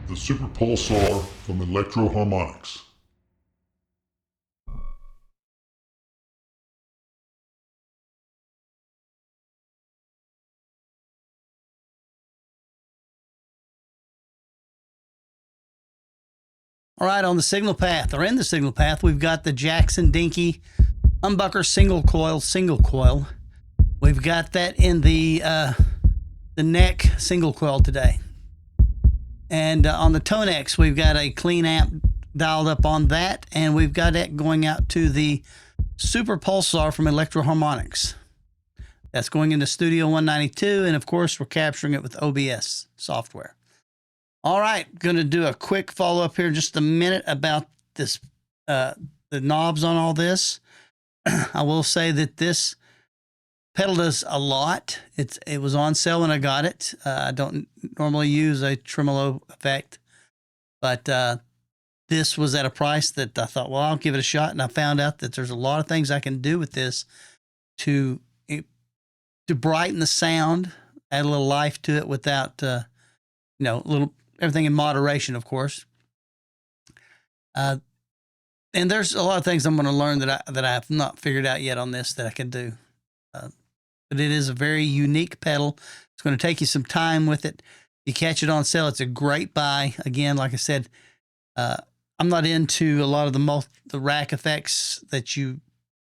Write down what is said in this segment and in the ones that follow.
the Super Pulsar from Electro-Harmonix. All right, on the signal path, or in the signal path, we've got the Jackson Dinky humbucker single coil. We've got that in the neck single coil today. And on the tonex, we've got a clean amp dialed up on that, and we've got it going out to the Super Pulsar from Electro-Harmonix. That's going into Studio 192, and of course, we're capturing it with OBS software. All right, going to do a quick follow-up here in just a minute about this, the knobs on all this. I will say that this pedal does a lot. It was on sale when I got it. I don't normally use a tremolo effect, but this was at a price that I thought, well, I'll give it a shot, and I found out that there's a lot of things I can do with this to brighten the sound, add a little life to it without, everything in moderation, of course. And there's a lot of things I'm going to learn that I have not figured out yet on this that I can do. But it is a very unique pedal. It's going to take you some time with it. You catch it on sale, it's a great buy. Again, like I said, I'm not into a lot of the rack effects that you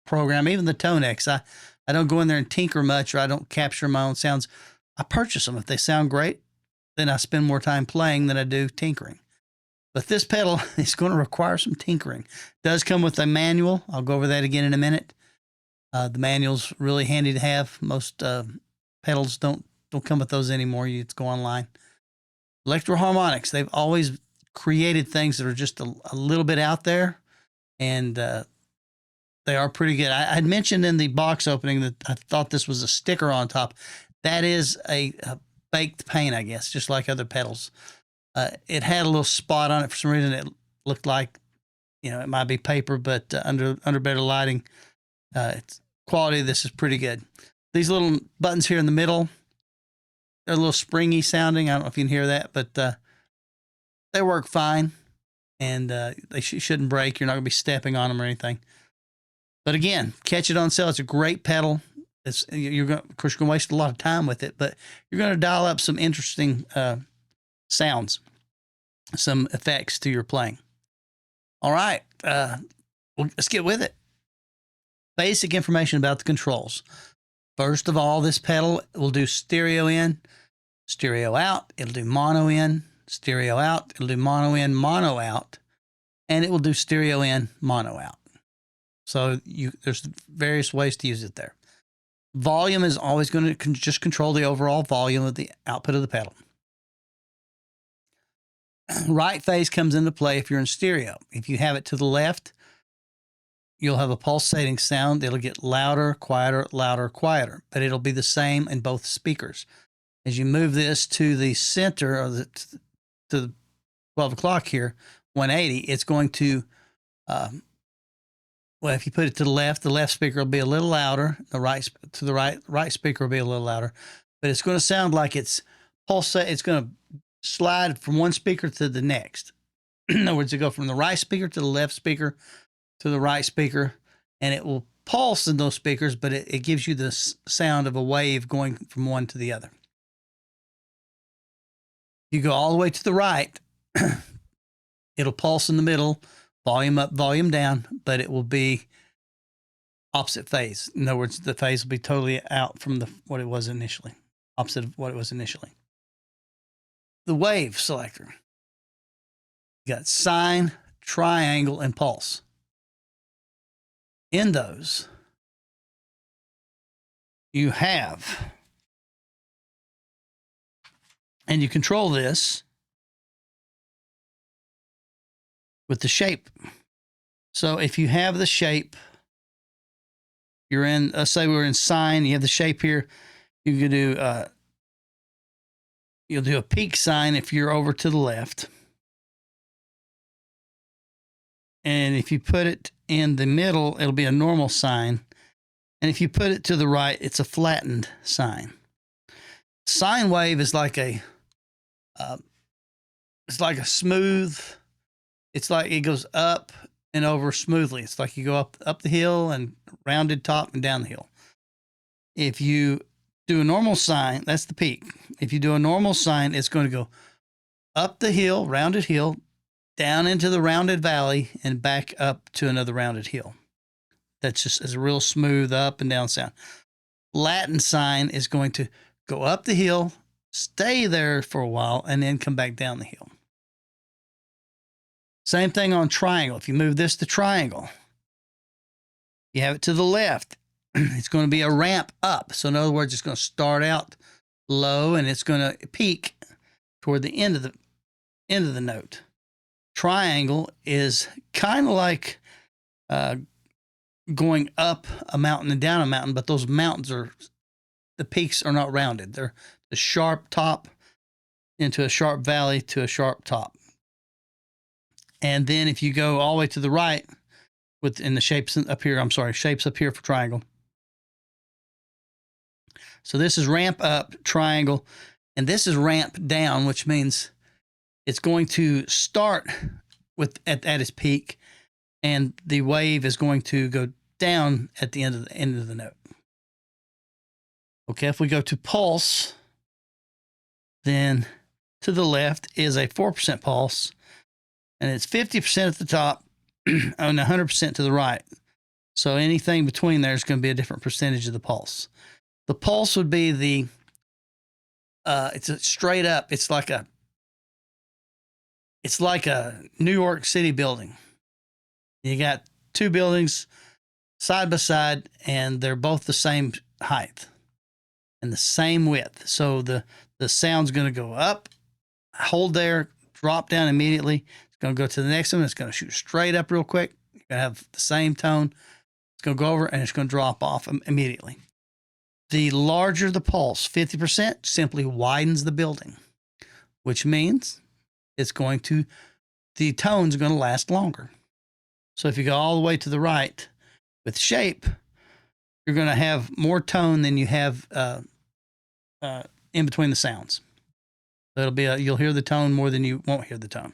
program, even the tonex. I don't go in there and tinker much, or I don't capture my own sounds. I purchase them. If they sound great, then I spend more time playing than I do tinkering. But this pedal is going to require some tinkering. It does come with a manual. I'll go over that again in a minute. The manual's really handy to have. Most pedals don't come with those anymore. You just go online. Electro-Harmonix, they've always created things that are just a little bit out there, and they are pretty good. I had mentioned in the box opening that I thought this was a sticker on top. That is a baked paint, I guess, just like other pedals. It had a little spot on it for some reason. It looked like, it might be paper, but under better lighting, quality of this is pretty good. These little buttons here in the middle, they're a little springy sounding. I don't know if you can hear that, but they work fine, and they shouldn't break. You're not going to be stepping on them or anything. But again, catch it on sale. It's a great pedal. Of course, you're going to waste a lot of time with it, but you're going to dial up some interesting sounds, some effects to your playing. All right, let's get with it. Basic information about the controls. First of all, this pedal will do stereo in, stereo out. It'll do mono in, stereo out. It'll do mono in, mono out, and it will do stereo in, mono out. So there's various ways to use it there. Volume is always going to just control the overall volume of the output of the pedal. Right phase comes into play if you're in stereo. If you have it to the left, you'll have a pulsating sound. It'll get louder, quieter, louder, quieter, but it'll be the same in both speakers. As you move this to the center, or to the 12 o'clock here, 180, it's going to, if you put it to the left speaker will be a little louder. The right speaker will be a little louder, but it's going to sound like it's pulsate. It's going to slide from one speaker to the next. In other words, it go from the right speaker to the left speaker to the right speaker, and it will pulse in those speakers, but it gives you the sound of a wave going from one to the other. You go all the way to the right, it'll pulse in the middle, volume up, volume down, but it will be opposite phase. In other words, the phase will be totally out from what it was initially, opposite of what it was initially. The wave selector. You got sine, triangle, and pulse. In those, you have, and you control this with the shape. So if you have the shape, you're in, let's say we're in sine, you have the shape here, you can do, you'll do a peak sine if you're over to the left. And if you put it in the middle, it'll be a normal sine. And if you put it to the right, it's a flattened sine. Sine wave is like a it's like a smooth, it's like it goes up and over smoothly. It's like you go up the hill and rounded top and down the hill. If you do a normal sine, that's the peak. If you do a normal sine, it's going to go up the hill, rounded hill, down into the rounded valley, and back up to another rounded hill. That's just as a real smooth up and down sound. Latin sine is going to go up the hill, stay there for a while, and then come back down the hill. Same thing on triangle. If you move this to triangle, you have it to the left, it's going to be a ramp up. So in other words, it's going to start out low and it's going to peak toward the end of the note. Triangle is kind of like going up a mountain and down a mountain, but those mountains the peaks are not rounded. They're the sharp top into a sharp valley to a sharp top. And then if you go all the way to the right in the shapes up here, shapes up here for triangle. So this is ramp up, triangle, and this is ramp down, which means it's going to start at its peak, and the wave is going to go down at the end of the note. Okay, if we go to pulse, then to the left is a 4% pulse, and it's 50% at the top and 100% to the right. So anything between there is going to be a different percentage of the pulse. The pulse would be it's a straight up. It's like a New York City building. You got two buildings side by side, and they're both the same height and the same width. So the sound's going to go up, hold there, drop down immediately. It's going to go to the next one. It's going to shoot straight up real quick. You're going to have the same tone. It's going to go over, and it's going to drop off immediately. The larger the pulse, 50%, simply widens the building, which means the tone's going to last longer. So if you go all the way to the right with shape, you're going to have more tone than you have in between the sounds. So it'll be you'll hear the tone more than you won't hear the tone.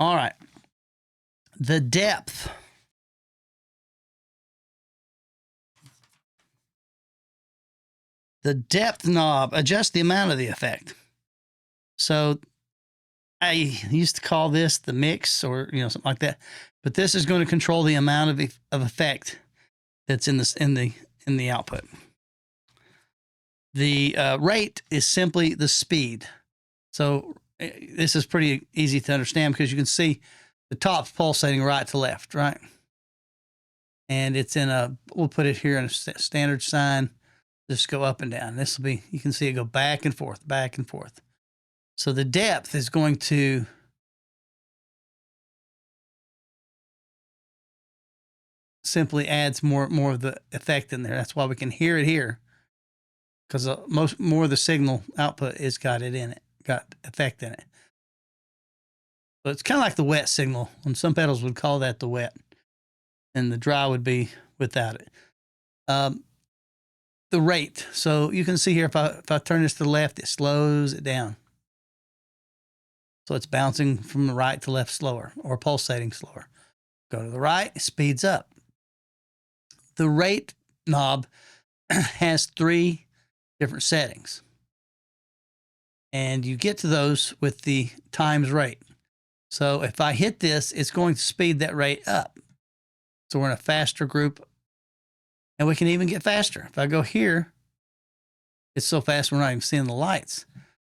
All right. The depth. The depth knob adjusts the amount of the effect. So I used to call this the mix or something like that, but this is going to control the amount of effect that's in the output. The rate is simply the speed. So this is pretty easy to understand because you can see the top's pulsating right to left, right? And it's we'll put it here in a standard sine. Just go up and down. You can see it go back and forth, back and forth. So the depth is going to simply adds more of the effect in there. That's why we can hear it here, because more of the signal output got effect in it. So it's kind of like the wet signal. And some pedals would call that the wet, and the dry would be without it. The rate. So you can see here, if I turn this to the left, it slows it down. So it's bouncing from the right to left slower, or pulsating slower. Go to the right, it speeds up. The rate knob has 3 different settings. And you get to those with the times rate. So if I hit this, it's going to speed that rate up. So we're in a faster group. And we can even get faster. If I go here, it's so fast we're not even seeing the lights.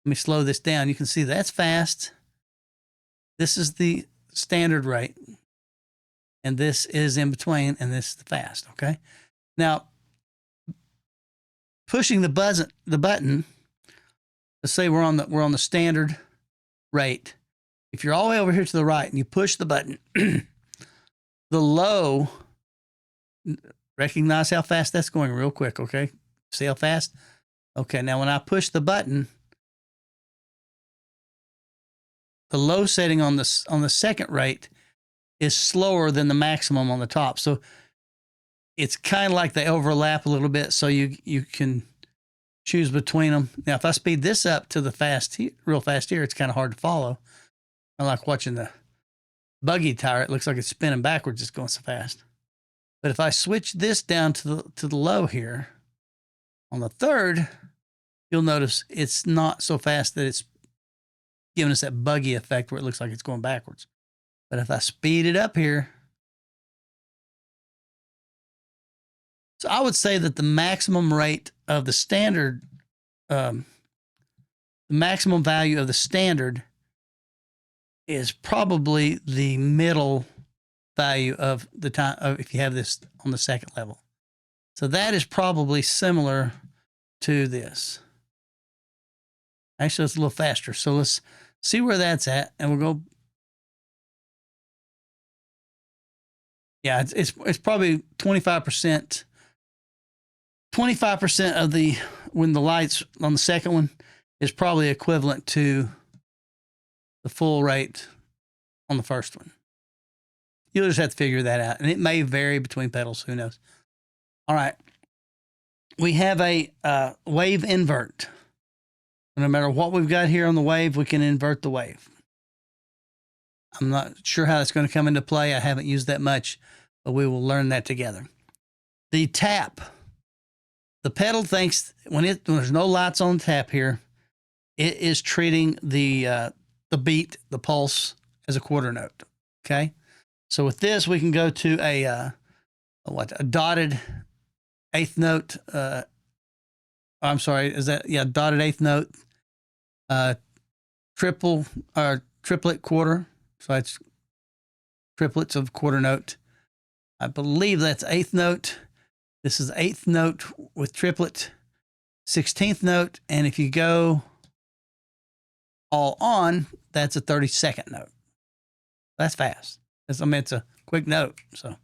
Let me slow this down. You can see that's fast. This is the standard rate. And this is in between, and this is the fast, okay? Now, pushing the button, let's say we're on the standard rate. If you're all the way over here to the right and you push the button, the low, recognize how fast that's going real quick, okay? See how fast? Okay, now when I push the button, the low setting on the second rate is slower than the maximum on the top. So it's kind of like they overlap a little bit, so you can choose between them. Now, if I speed this up to the real fast here, it's kind of hard to follow. I like watching the buggy tire. It looks like it's spinning backwards. It's going so fast. But if I switch this down to the low here on the third, you'll notice it's not so fast that it's giving us that buggy effect where it looks like it's going backwards. But if I speed it up here, so I would say that the maximum rate of the standard, the maximum value of the standard is probably the middle value of the time if you have this on the second level. So that is probably similar to this. Actually, it's a little faster. So let's see where that's at, and we'll go. Yeah, it's probably 25%. 25% of when the lights on the second one is probably equivalent to the full rate on the first one. You'll just have to figure that out. And it may vary between pedals. Who knows? All right. We have a wave invert. No matter what we've got here on the wave, we can invert the wave. I'm not sure how that's going to come into play. I haven't used that much, but we will learn that together. The tap. The pedal thinks when there's no lights on the tap here, it is treating the beat, the pulse, as a quarter note. Okay, so with this we can go to a dotted eighth note. I'm sorry, dotted eighth note, triplet quarter. So it's triplets of quarter note. I believe that's eighth note. This is eighth note with triplet, 16th note, and if you go all on, that's a 32nd note. That's fast. It's a quick note. So,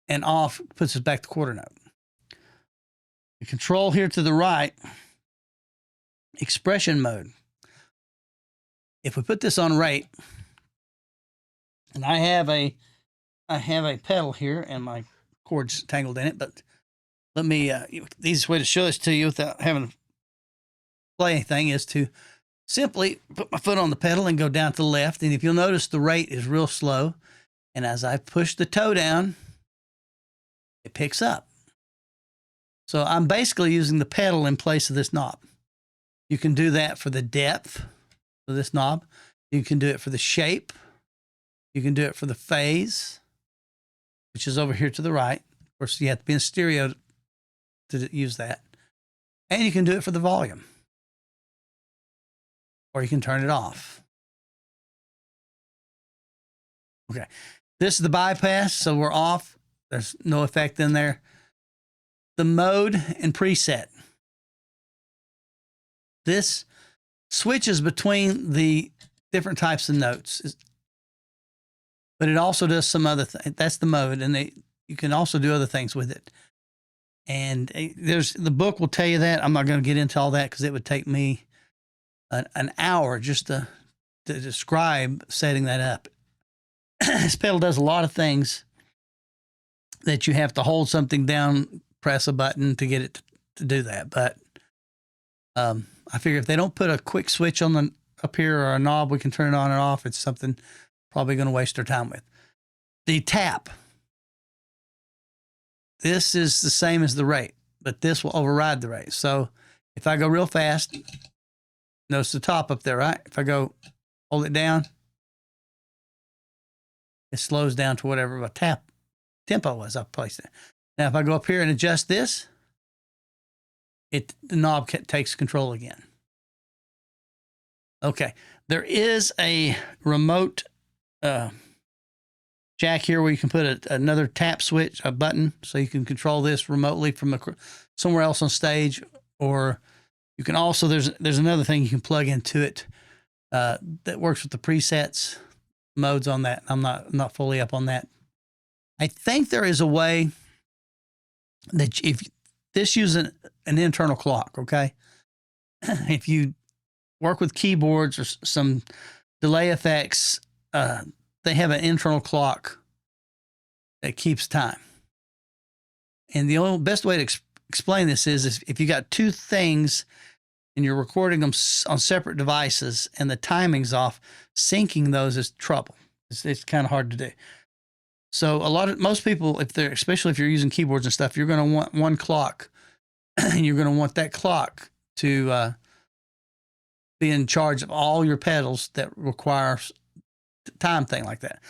and off puts us back to quarter note. The control here to the right, expression mode. If we put this on rate, and I have a pedal here, and my cord's tangled in it, but let me, the easiest way to show this to you without having to play anything is to simply put my foot on the pedal and go down to the left. And if you'll notice, the rate is real slow. And as I push the toe down, it picks up. So I'm basically using the pedal in place of this knob. You can do that for the depth of this knob. You can do it for the shape. You can do it for the phase, which is over here to the right. Of course, you have to be in stereo to use that. And you can do it for the volume. Or you can turn it off. Okay. This is the bypass, so we're off. There's no effect in there. The mode and preset. This switches between the different types of notes. But it also does some other things. That's the mode, and you can also do other things with it. And the book will tell you that. I'm not going to get into all that because it would take me an hour just to describe setting that up. This pedal does a lot of things that you have to hold something down, press a button to get it to do that. But I figure if they don't put a quick switch on up here or a knob, we can turn it on and off. It's something probably going to waste our time with. The tap. This is the same as the rate, but this will override the rate. So if I go real fast, notice the top up there, right? If I go hold it down, it slows down to whatever my tap tempo was. I've placed it. Now, if I go up here and adjust this, the knob takes control again. Okay, there is a remote jack here where you can put another tap switch, a button, so you can control this remotely from somewhere else on stage. Or you can also, there's another thing you can plug into it that works with the presets modes on that. I'm not fully up on that. I think there is a way that if this uses an internal clock, okay? If you work with keyboards or some delay effects, they have an internal clock that keeps time. And the only best way to explain this is if you got two things and you're recording them on separate devices and the timing's off, syncing those is trouble. It's kind of hard to do. So most people, especially if you're using keyboards and stuff, you're going to want one clock, and you're going to want that clock to be in charge of all your pedals that require time thing like that.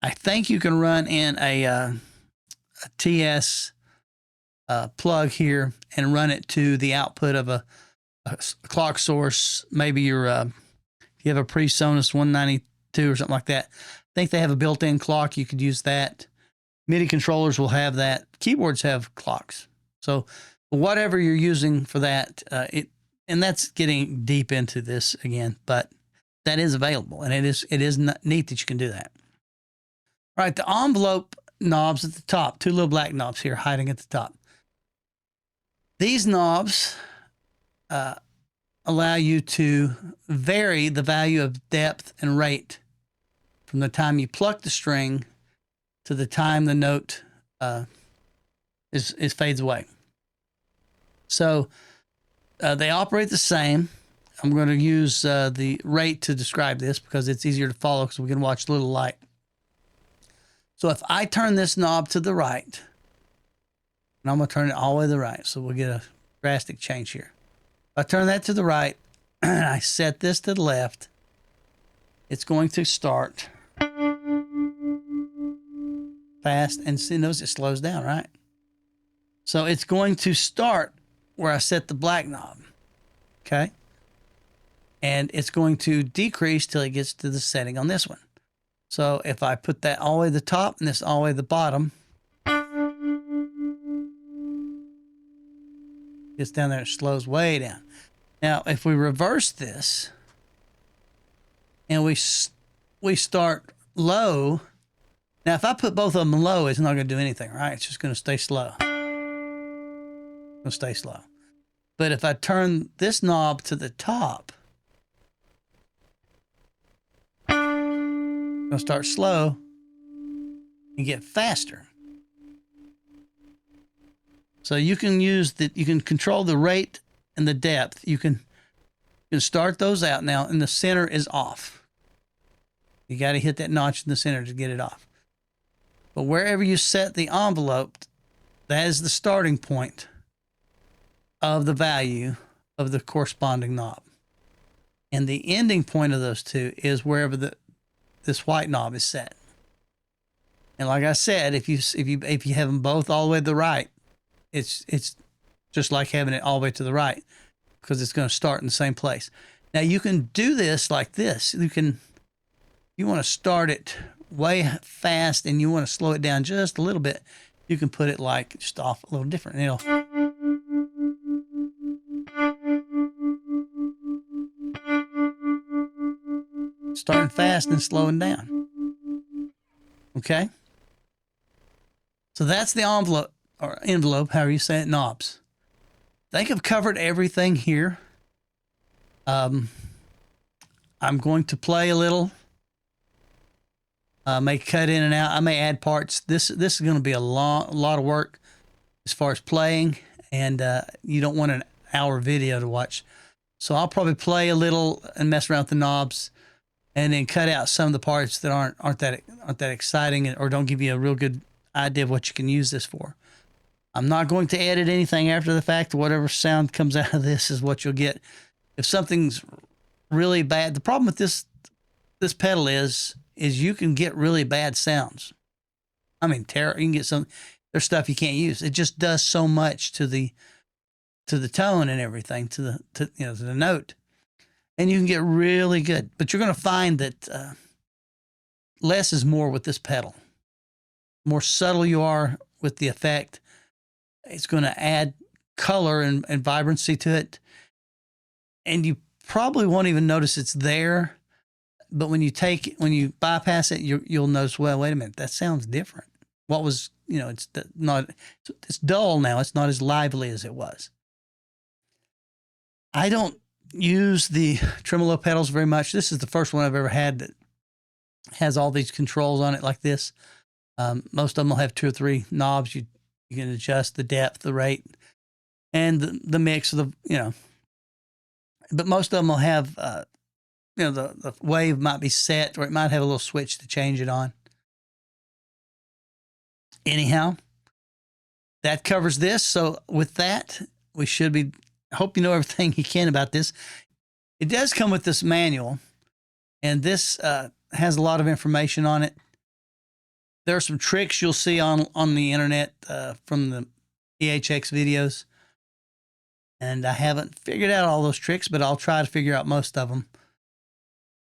I think you can run in a TS plug here and run it to the output of a clock source. Maybe if you have a PreSonus 192 or something like that. I think they have a built-in clock. You could use that. MIDI controllers will have that. Keyboards have clocks. So whatever you're using for that, and that's getting deep into this again, but that is available, and it is neat that you can do that. All right, the envelope knobs at the top, two little black knobs here hiding at the top. These knobs allow you to vary the value of depth and rate from the time you pluck the string to the time the note fades away. So they operate the same. I'm going to use the rate to describe this because it's easier to follow because we can watch a little light. So if I turn this knob to the right, and I'm going to turn it all the way to the right, so we'll get a drastic change here. If I turn that to the right, and I set this to the left, it's going to start fast, and see, notice it slows down, right? So it's going to start where I set the black knob, okay? And it's going to decrease till it gets to the setting on this one. So if I put that all the way to the top and this all the way to the bottom, gets down there, it slows way down. Now, if we reverse this and we start low, now if I put both of them low, it's not going to do anything, right? It's just going to stay slow. It'll stay slow. But if I turn this knob to the top, it'll start slow and get faster. So you can you can control the rate and the depth. You can start those out now, and the center is off. You got to hit that notch in the center to get it off. But wherever you set the envelope, that is the starting point of the value of the corresponding knob. And the ending point of those two is wherever this white knob is set. And like I said, if you have them both all the way to the right, it's just like having it all the way to the right, because it's going to start in the same place. Now you can do this like this. You want to start it way fast and you want to slow it down just a little bit. You can put it like just off a little different. You know, starting fast and slowing down. Okay. So that's the envelope, however you say it, knobs. I think I've covered everything here. I'm going to play a little. May cut in and out. I may add parts. This is going to be a lot of work as far as playing, and you don't want an hour video to watch. So I'll probably play a little and mess around with the knobs, and then cut out some of the parts that aren't that exciting or don't give you a real good idea of what you can use this for. I'm not going to edit anything after the fact. Whatever sound comes out of this is what you'll get. If something's really bad, the problem with this pedal is you can get really bad sounds. I mean, you can get there's stuff you can't use. It just does so much to the tone and everything, to the note. And you can get really good, but you're going to find that less is more with this pedal. The more subtle you are with the effect, it's going to add color and vibrancy to it. And you probably won't even notice it's there. But when you bypass it, you'll notice, well, wait a minute, that sounds different. What was, it's dull now. It's not as lively as it was. I don't use the tremolo pedals very much. This is the first one I've ever had that has all these controls on it like this. Most of them will have 2 or 3 knobs. You can adjust the depth, the rate, and the mix of the. But most of them will have the wave might be set, or it might have a little switch to change it on. Anyhow, that covers this. So with that, we should be. I hope you know everything you can about this. It does come with this manual, and this has a lot of information on it. There are some tricks you'll see on the internet from the EHX videos, and I haven't figured out all those tricks, but I'll try to figure out most of them.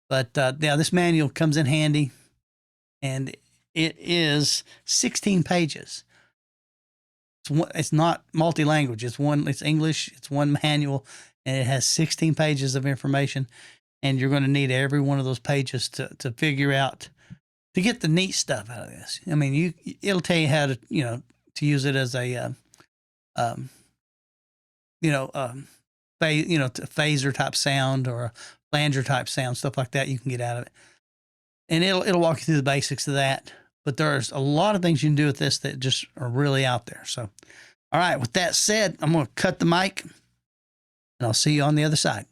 But yeah, this manual comes in handy, and it is 16 pages. It's not multi-language. It's English. It's one manual, and it has 16 pages of information. And you're going to need every one of those pages to figure out, to get the neat stuff out of this. I mean, it'll tell you how to to use it as a phaser type sound or a flanger type sound, stuff like that. You can get out of it, and it'll walk you through the basics of that. But there's a lot of things you can do with this that just are really out there. So, all right. With that said, I'm going to cut the mic, and I'll see you on the other side.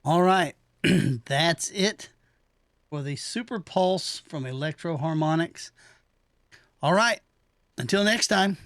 All right, that's it for the Super Pulse from Electro-Harmonix. All right, until next time.